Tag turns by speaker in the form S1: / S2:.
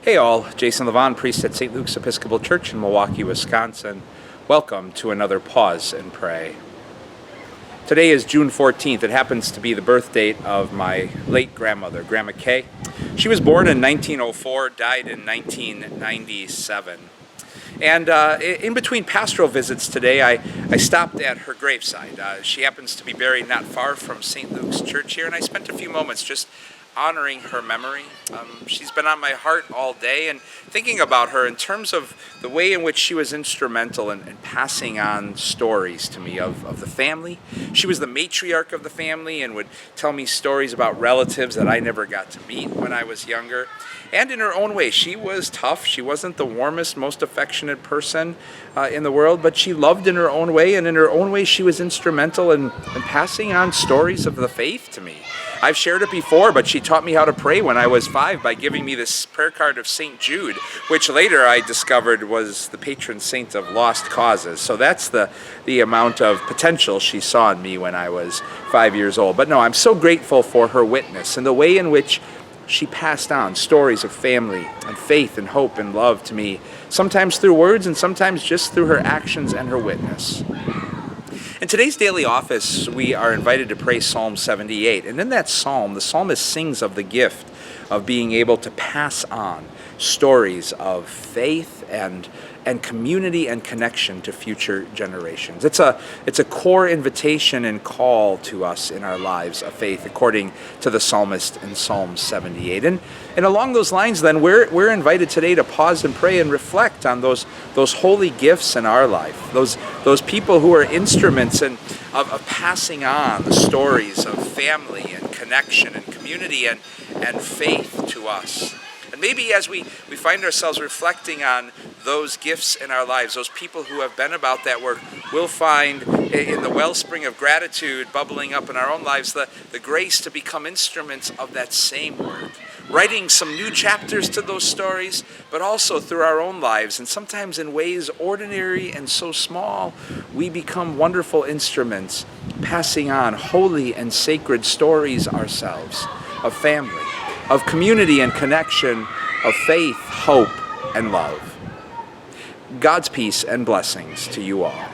S1: Hey all, Jason Levon, priest at St. Luke's Episcopal Church in Milwaukee, Wisconsin. Welcome to another Pause and Pray. Today is June 14th. It happens to be the birth date of my late grandmother, Grandma Kay. She was born in 1904, died in 1997. And in between pastoral visits today, I stopped at her graveside. She happens to be buried not far from St. Luke's Church here, and I spent a few moments just honoring her memory. She's been on my heart all day, and thinking about her in terms of the way in which she was instrumental in passing on stories to me of the family. She was the matriarch of the family and would tell me stories about relatives that I never got to meet when I was younger. And in her own way, she was tough. She wasn't the warmest, most affectionate person in the world, but she loved in her own way, and in her own way she was instrumental in passing on stories of the faith to me. I've shared it before, but she taught me how to pray when I was 5 by giving me this prayer card of St. Jude, which later I discovered was the patron saint of lost causes. So that's the amount of potential she saw in me when I was 5 years old. But no, I'm so grateful for her witness and the way in which she passed on stories of family and faith and hope and love to me, sometimes through words and sometimes just through her actions and her witness. In today's daily office, we are invited to pray Psalm 78. And in that psalm, the psalmist sings of the gift of being able to pass on stories of faith and community and connection to future generations. It's a core invitation and call to us in our lives of faith, according to the psalmist in Psalm 78. And along those lines, then, we're invited today to pause and pray and reflect on those holy gifts in our life, those people who are instruments of passing on the stories of family and connection and community and faith to us. And maybe as we find ourselves reflecting on those gifts in our lives, those people who have been about that work, we'll find in the wellspring of gratitude bubbling up in our own lives the grace to become instruments of that same work, writing some new chapters to those stories, but also through our own lives, and sometimes in ways ordinary and so small, we become wonderful instruments, passing on holy and sacred stories ourselves of family, of community and connection, of faith, hope, and love. God's peace and blessings to you all.